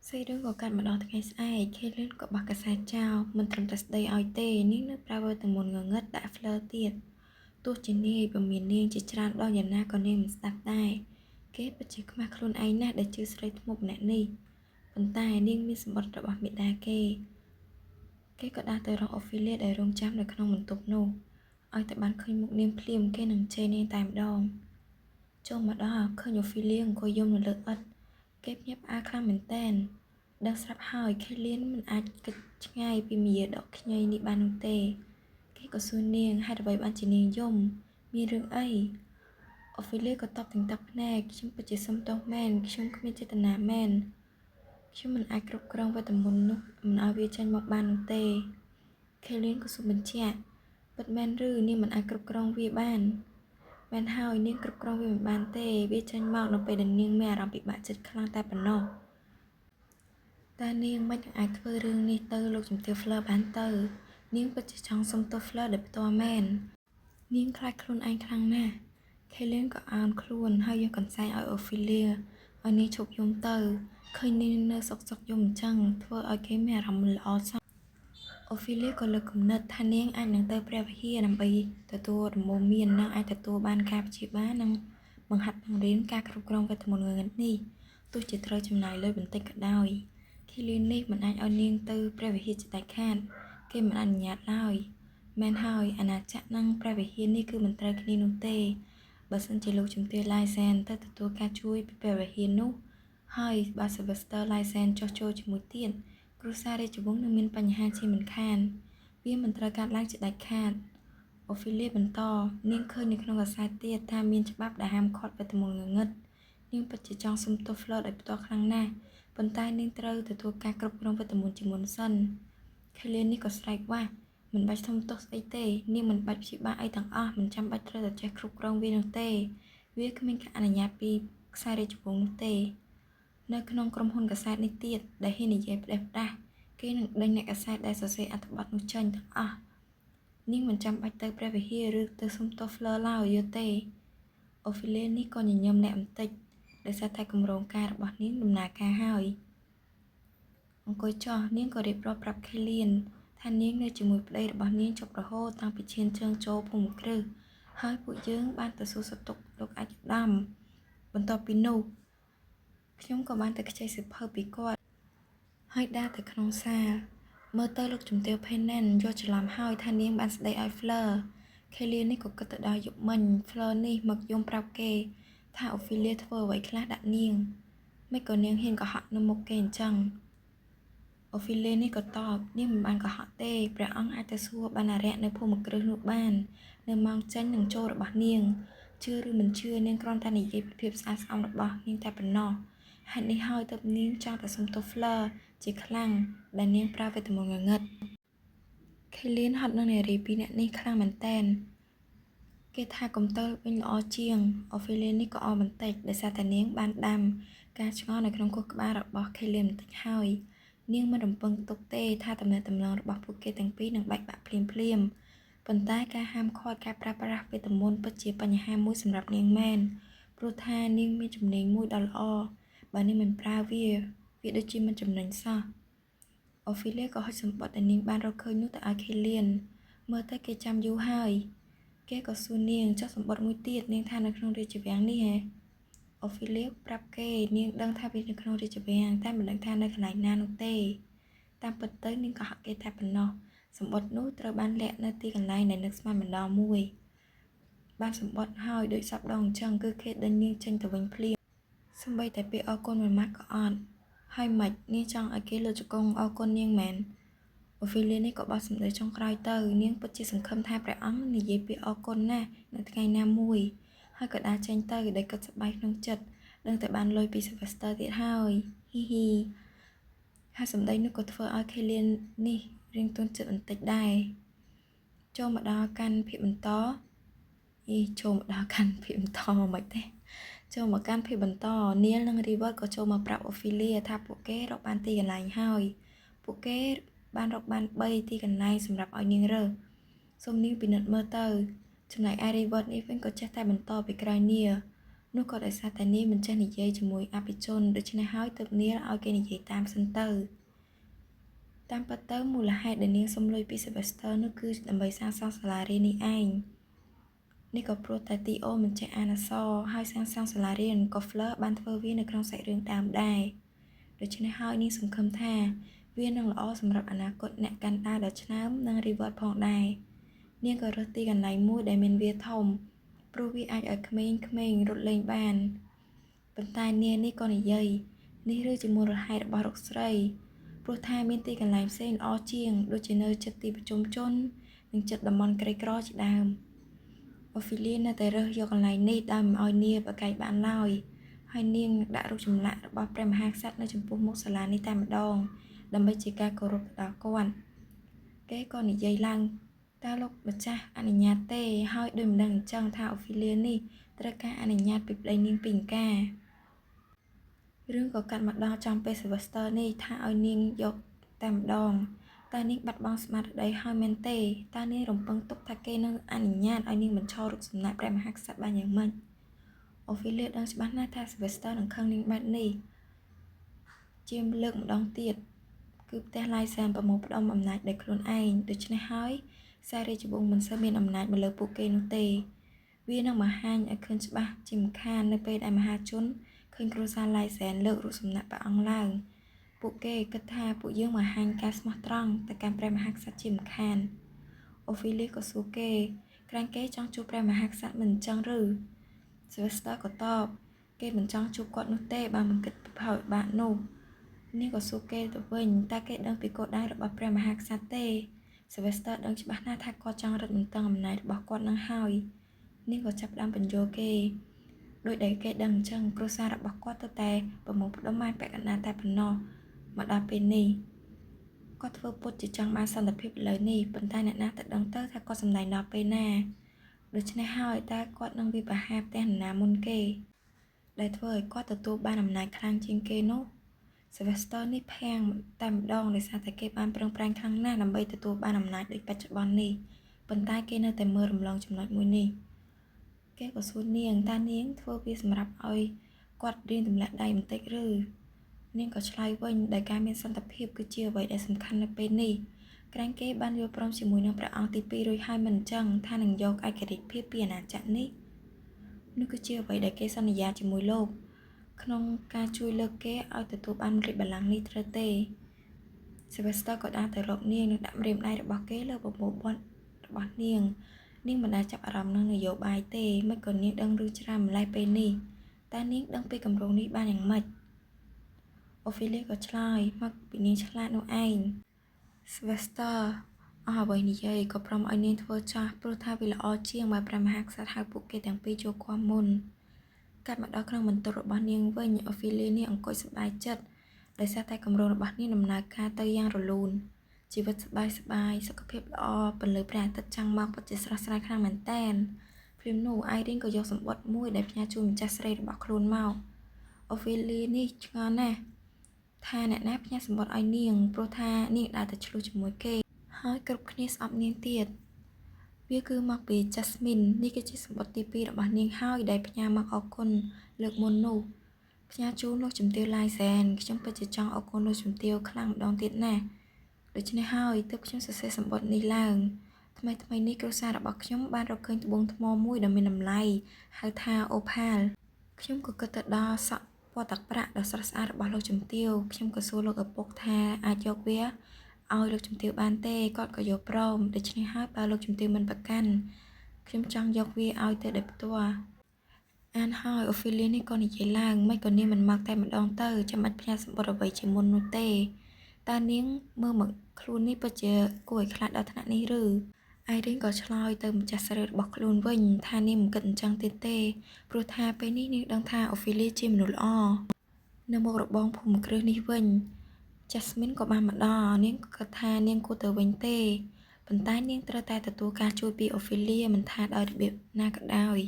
ស្អីរឿងក៏កាត់មកដល់ថ្ងៃស្អែកខេលឿនក៏បោះកាសែតចោលមិនត្រឹមតែស្ដីឲ្យទេនាងនៅប្រើវទៅមុនងងឹតដាក់ Fleur ទៀតទោះជានាយពុំមាននាងជាច្រើនដងយ៉ាងណាក៏នាងមិនស្ដាប់ដែរគេពិតជាខ្មាស់ខ្លួនឯងណាស់ដែលជឿស្រីធ្មប់ម្នាក់នេះប៉ុន្តែនាងមានសម្បត្តិរបស់មេដាគេក៏ដើរទៅរកអូហ្វីលៀដែលរងចាំនៅក្នុងបន្ទប់នោះឲ្យតែបានឃើញមុខនាងភ្លាមគេនឹងជេរនាងតែម្ដងចូលមកដល់ឃើញអូហ្វីលៀអង្គុយយំនៅលើឥដ្ឋគេភ្ញាក់ផ្អើលខ្លាំងមែនទែនដឹងស្រាប់ហើយខេលៀនមិនអាចគិតឆ្ងាយពីមាយាដកខ្ញីនេះបាននោះទេគេក៏សួរនាងហេតុអ្វីបានជានាងយំមានរឿងអីអូហ្វីលៀក៏តបទាំងទឹកភ្នែកខ្ញុំពិតជាសុំទោសមែនខ្ញុំគ្មានចេតនាមែនខ្ញុំមិនអាចគ្រប់គ្រងវេទមន្តនោះមិនឲ្យវាចេញមកបាននោះទេខេលៀនក៏សូមបញ្ជាក់ពិតមែនឬនាងមិនអាចគ្រប់គ្រងវាបានមែនហើយនាងគ្រប់គ្រងវាមិនបានទេវាចេញមកនៅពេលដែលនាងមានអារម្មណ៍ពិបាកចិត្តខ្លាំងតែប៉ុណ្ណោះតែនាងមិនអាចធ្វើរឿងនេះទៅលោកជំទាវ Fleur បានទៅនាងពិតជាចង់សុំទោស Fleur ដោយផ្ទាល់មែននាងខ្លាចខ្លួនឯងខ្លាំងណាស់ខេលៀនក៏អោនខ្លួនហើយយកកន្សែងឲ្យអូហ្វីលៀឲ្យនាងឈប់យំទៅឃើញនាងនៅសុកយំអញ្ចឹងធ្វើឲ្យគេមានអារម្មណ៍មិនល្អសោះអូហ្វីលៀក៏លើកគំនិតថានាងអាចនឹងទៅព្រះវិហារដើម្បីទទួលដំបូន្មាននិងអាចទទួលបានការព្យាបាលនិងបង្ហាត់បង្រៀនការគ្រប់គ្រងវេទមន្តងងឹតនេះទោះជាត្រូវចំណាយលុយបន្តិចក៏ដោយខេលៀននេះមិនអាចឲ្យនាងទៅព្រះវិហារជាដាច់ខាតគេមិនអនុញ្ញាតឡើយមែនហើយអាណាចក្រនិងព្រះវិហារនេះគឺមិនត្រូវគ្នានោះទេបើសិនជាលោកជំទាវ Lysen ទៅទទួលការជួយពីព្រះវិហារនោះហើយបើ Sylvester Lysen ចុះចូលជាមួយទៀតគ្រួសាររាជវង្សនឹងមានបញ្ហាជាមិនខានវាមិនត្រូវកើតឡើងជាដាច់ខាតអូហ្វីលៀបន្តនាងឃើញនៅក្នុងកាសែតទៀតថាមានច្បាប់ដែលហាមឃាត់វេទមន្តងងឹតនាងពិតជាចង់សុំទោស Fleur ដោយផ្ទាល់ខ្លាំងណាស់ប៉ុន្តែនាងត្រូវទទួលការគ្រប់គ្រងវេទមន្តជាមុនសិនខេលៀននេះក៏ស្រែកវ៉ាស់មិនបាច់សុំទោសស្អីទេនាងមិនបាច់ព្យាបាលអីទាំងអស់មិនចាំបាច់ត្រូវតែចេះគ្រប់គ្រងវានោះទេវាគ្មានការអនុញ្ញាតពីខ្សែរាជវង្សនោះទេនៅក្នុងក្រុមហ៊ុនកាសែតនេះទៀតដែលហ៊ាននិយាយផ្ដេសផ្ដាស់គេនឹងដេញអ្នកកាសែតដែលសរសេរអត្ថបទនោះចេញទាំងអស់នាងមិនចាំបាច់ទៅព្រះវិហារឬទៅសុំទោស Fleur ឡើយយល់ទេអូហ្វីលៀនេះក៏ញញឹមអ្នកបន្តិចដោយសារតែគម្រោងការរបស់នាងដំណើរការហើយអង្គុយចុះនាងក៏រៀបរាប់ប្រាប់ខេលៀនថានាងនៅជាមួយប្តីរបស់នាងជប់រហូតតាំងពីឈានជើងចូលភូមិគ្រឹះហើយពួកយើងបានទៅសួរសុខទុក្ខលោកអាយដាមបន្ទាប់ពីនោះខ្ញុំក៏បានទៅខ្ចីសៀវភៅពីគាត់ហើយដើរទៅក្នុងសាលមើលទៅលោកជំទាវ Pennant យល់ច្រឡំហើយថានាងបានស្ដីឲ្យ Fleur ខេលៀននេះក៏គិតទៅដល់យប់មិញ Fleur នេះមកយំប្រាប់គេថាអូហ្វីលៀធ្វើអ្វីខ្លះដាក់នាងមិនក៏នាងហ៊ានកុហកនៅមុខគេអញ្ចឹងអូហ្វីលៀនេះក៏តបនាងមិនបានកុហកទេព្រះអង្គអាចទៅសួរបណ្ណារក្សនៅភូមិគ្រឹះនោះបាននៅម៉ោងចេញនិងចូលរបស់នាងជឿឬមិនជឿនាងគ្រាន់តែនិយាយពីភាពស្អាតស្អំរបស់នាងតែប៉ុណ្ណោះហេតុនេះហើយទើបនាងចង់តែសុំទោស Fleur ជាខ្លាំងដែលនាងប្រើវេទមន្តងងឹតខេលៀនហត់នឹងនារីពីរនាក់នេះខ្លាំងមែនទែនគេថាកុំទៅវិញល្អជាងអូហ្វីលៀនេះក៏អរបន្តិចដោយសារតែនាងបានដាំការឆ្ងល់នៅក្នុងខួរក្បាលរបស់ខេលៀនបន្តិចហើយនាងមិនរំពឹងទុកទេថាទំនាក់ទំនងរបស់ពួកគេទាំងពីរនឹងបែកបាក់ភ្លាមប៉ុន្តែការហាមឃាត់ការប្រើប្រាស់វេទមន្តពិតជាបញ្ហាមួយសម្រាប់នាងមែនព្រោះថានាងមានជំនាញមួយដ៏ល្អបើនាងមិនប្រើវាដូចជាមិនចំណេញសោះអូហ្វីលៀក៏ហុចសម្បត្តិដែលនាងបានរកឃើញនោះទៅឲ្យខេលៀនមើលទៅគេចាំយូរហើយគេក៏សួរនាងចុះសម្បត្តិមួយទៀតនាងថានៅក្នុងរាជវាំងនេះហ៎អូហ្វីលៀប្រាប់គេនាងដឹងថាវានៅក្នុងរាជវាំងតែមិនដឹងថានៅកន្លែងណានោះទេតាមពិតទៅនាងក៏ហាក់គេតែប៉ុណ្ណោះសម្បត្តិនោះត្រូវបានលាក់នៅទីកន្លែងដែលនឹកស្មានម្ដងមួយបានសម្បត្តិហើយដូចសពដងអញ្ចឹងគឺគេដេញនាងចេញទៅវិញភ្លាមសូម្បីតែពាក្យអរគុណមួយម៉ាត់ក៏អត់ហើយម៉េចនាងចង់ឲ្យគេលើកជង្គង់អរគុណនាងមែនអូហ្វីលៀនេះក៏បោះសម្ដីចុងក្រោយទៅនាងពិតជាសង្ឃឹមថាព្រះអង្គនិយាយពាក្យអរគុណណាស់នៅថ្ងៃណាមួយហើយក៏ដើរចេញទៅដោយគិតសប្បាយក្នុងចិត្តដឹងតែបានលុយពី Sylvester ទៀតហើយហ៊ីហ៊ីហើយសម្ដីនោះក៏ធ្វើឲ្យខេលៀននេះរៀងទន់ចិត្តបន្តិចដែរចូលមកដល់កាន់ភាគបន្តចូលមកកាន់មិនទេចូលមកកាន់ភាគបន្តនីលនិងរីវើតក៏ចូលមកប្រាប់អូហ្វីលៀថាពួកគេរកបានទីកន្លែងហើយពួកគេបានរកបាន3ទីកន្លែងសម្រាប់ឲ្យនាងរើសសូមនាងពិនិត្យមើលទៅចំណែកឯរីវើតនេះវិញក៏ចេះតែបន្តពីក្រោយនីល នោះក៏ដោយសារតែនាងមិនចេះនិយាយជាមួយអភិជនដូច្នេះហើយទើបនាងឲ្យគេនិយាយតាមសិនទៅតាមពិតទៅមូលហេតុដែលនាងសុំលុយពី Sylvester នោះគឺដើម្បីសាងសង់សាលារៀននេះឯងនេះក៏ព្រោះតែទីអូមិនចេះអានអក្សរហើយសាងសង់សាលារៀនក៏ Fleur បានធ្វើវានៅក្នុងសាច់រឿងដើមដែរដូច្នេះហើយនាងសង្ឃឹមថាវានឹងល្អសម្រាប់អនាគតអ្នកកាន់ដាវដ៏ឆ្នើមនិងរីវ៉ាត់ផងដែរនាងក៏រើសទីកន្លែងមួយដែលមានវាធំព្រោះវាអាចឲ្យក្មេងៗរត់លេងបានប៉ុន្តែនាងនេះក៏និយាយនេះឬជាមូលហេតុរបស់រុកស្រីព្រោះថាមានទីកន្លែងផ្សេងល្អជាងដូចជានៅជិតទីប្រជុំជននិងជិតតំបន់ក្រីក្រជាដើមអូហ្វីលីនៅតែរើសយកកន្លែងនេះដោយមិនឲ្យនាងប្រកែកបានឡើយហើយនាងដាក់រូបចម្លាក់របស់ព្រះមហាក្សត្រនៅចំពោះមុខសាលានេះតែម្ដងដើម្បីជាការគោរពទៅដល់គាត់គេក៏និយាយឡើងតើលោកម្ចាស់អនុញ្ញាតទេហើយដូចមិនដឹងអញ្ចឹងថាអូហ្វីលីនេះត្រូវការអនុញ្ញាតពីប្តីនាងពីអង្ការរឿងក៏កាត់មកដល់ចំពេល Sylvester នេះថាឲ្យនាងយកតែម្ដងតើនាងបាត់បង់ស្មារតីហើយមែនទេតើនាងរំពឹងទុកថាគេនឹងអនុញ្ញាតឲ្យនាងបញ្ឈររូបសំណាកព្រះមហាក្សត្របានយ៉ាងម៉េចអូហ្វីលីដឹងច្បាស់ណាស់ថា Sylvester នឹងខឹងនាងបែបនេះជាលើកម្ដងទៀតគឺផ្ទះឡាយសែនប្រមូលផ្ដុំអំណាចដោយខ្លួនឯងដូច្នេះហើយខ្សែរាជវង្សមិនសូវមានអំណាចមកលើពួកគេនោះទេវានឹងបង្ហាញឲ្យឃើញច្បាស់ជាមិនខាននៅពេលដែលមហាជនឃើញគ្រួសារឡាយសែនលើករូបសំណាកព្រះអង្គឡើងពួកគេគិតថាពួកយើងបង្ហាញការស្មោះត្រង់ទៅកាន់ព្រះមហាក្សត្រជាមិនខានអូហ្វីលីក៏សួរគេក្រែងគេចង់ជួបព្រះមហាក្សត្រមិនអញ្ចឹងឬ Sylvester ក៏តបគេមិនចង់ជួបគាត់នោះទេបើមិនគិតពីផលវិបាកនោះនាងក៏សួរគេទៅវិញតើគេដឹងពីគោលដៅរបស់ព្រះមហាក្សត្រទេ Sylvester ដឹងច្បាស់ណាស់ថាគាត់ចង់រឹតបន្តឹងអំណាចរបស់គាត់នឹងហើយនាងក៏ចាប់ផ្ដើមបញ្យល់គេដោយដែលគេដឹងអញ្ចឹងគ្រួសាររបស់គាត់ទៅតែប្រមូលផ្ដុំបានពាក់កណ្ដាលតែប៉ុណ្ណោះមកដល់ពេលនេះគាត់ធ្វើពុតជាចង់បានសន្តិភាពឥឡូវនេះប៉ុន្តែអ្នកណាទៅដឹងទៅថាគាត់សម្ដែងដល់ពេលណាដូច្នេះហើយតើគាត់នឹងវាប្រហារផ្ទះនរណាមុនគេដែលធ្វើឲ្យគាត់ទទួលបានអំណាចខ្លាំងជាងគេនោះSylvester នេះភាំងតែម្ដងដោយសារតែគេបានប្រឹងប្រែងខ្លាំងណាស់ដើម្បីទទួលបានអំណាចដូចបច្ចុប្បន្ននេះប៉ុន្តែគេនៅតែមើលរំលងចំណុចមួយនេះគេក៏សួរនាងតើនាងធ្វើវាសម្រាប់ឲ្យគាត់រៀនទម្លាក់ដៃបន្តិចឬនាងក៏ឆ្លើយវិញដោយការមានសន្តិភាពគឺជាអ្វីដែលសំខាន់នៅពេលនេះក្រែងគេបានយល់ព្រមជាមួយនឹងព្រះអង្គទី2រួចហើយមិនអញ្ចឹងថានឹងយកឯករាជ្យភាពពីអាណាចក្រនេះនោះគឺជាអ្វីដែលគេសន្យាជាមួយលោកក្នុងការជួយលើកគេឲ្យទទួលបានរាជបល្ល័ង្កនេះត្រូវទេ Sylvester ក៏ដើរទៅរកនាងនិងដាក់ម្រាមដៃរបស់គេលើបបោបត់របស់នាងមិនដែលចាប់អារម្មណ៍នឹងនយោបាយទេមិនក៏នាងដឹងឬច្រើនម្លេះពេលនេះតែនាងដឹងពីគម្រោងនេះបានយ៉ាងម៉េចអូហ្វីលីក៏ឆ្លើយមកពីនាងឆ្លាតនោះឯង Sylvester អស់អ្វីនិយាយក៏ព្រមឲ្យនាងធ្វើចាស់ព្រោះថាវាល្អជាងបើព្រះមហាក្សត្រហៅពួកគេទាំងពីរចូលគាំមុនកាត់មកដល់ក្នុងបន្ទប់របស់នាងវិញអូហ្វីលីនេះអង្គុយសប្បាយចិត្តដោយសារតែគម្រោងរបស់នាងដំណើរការទៅយ៉ាងរលូនជីវិតសប្បាយសុខភាពល្អពន្លឺព្រះអាទិត្យចាំងមកពិតជាស្រស់ស្រាយខ្លាំងមែនតើព្រមនោះអៃរីនក៏យកសម្បត្តិមួយដែលផ្ញើជូនម្ចាស់ស្រីរបស់ខ្លួនមកអូហ្វីលីនេះឆ្ងល់ណាស់ថាអ្នកណាផ្ញើសម្បត្តិឲ្យនាងព្រោះថានាងដើរទៅឆ្លោះជាមួយគេហើយគ្រប់គ្នាស្អប់នាងទៀតវាគឺមកពី Jasmine នេះគឺជាសម្បត្តិទី2របស់នាងហើយដែលផ្ញើមកអរគុណលើកមុននោះផ្ញើជូនលោកជំទាវឡាយសែនខ្ញុំពិតជាចង់អរគុណលោកជំទាវខ្លាំងម្ដងទៀតណាដូច្នេះហើយទើបខ្ញុំសរសេរសម្បត្តិនេះឡើងថ្មីនេះគ្រួសាររបស់ខ្ញុំបានរកឃើញត្បូងថ្មមួយដ៏មានតម្លៃហៅថាអូផាល់ខ្ញុំក៏គិតទៅដល់សក់ពណ៌ទឹកប្រាក់ដ៏ស្រស់ស្អាតរបស់លោកជំទាវខ្ញុំក៏សួរលោកឪពុកថាអាចយកវាឲ្យលោកជំទាវបានទេគាត់ក៏យកព្រមដូច្នេះហើយបើលោកជំទាវមិនប្រកាន់ខ្ញុំចង់យកវាឲ្យទៅដោយផ្ទាល់អានហើយអូហ្វីលីនេះក៏និយាយឡើងមិនក៏នាងមិនមកតែម្ដងទៅចាំបាច់ផ្ញើសម្បត្តិអ្វីជាមុននោះទេតើនាងមើលមកខ្លួននេះពិតជាគួរឲ្យខ្លាចដល់ថ្នាក់នេះឬអៃរីនក៏ឆ្លើយទៅម្ចាស់ស្រីរបស់ខ្លួនវិញថានាងមិនគិតអញ្ចឹងទៀតទេព្រោះថាពេលនេះនាងដឹងថាអូហ្វីលីជាមនុស្សល្អនៅមុខរបងភូមិគ្រឹះនេះវិញ Jasmine ក៏បានមកដល់នាងក៏គិតថានាងគួរទៅវិញទេប៉ុន្តែនាងត្រូវតែទទួលការជួយពីអូហ្វីលីមិនថាដោយរបៀបណាក៏ដោយ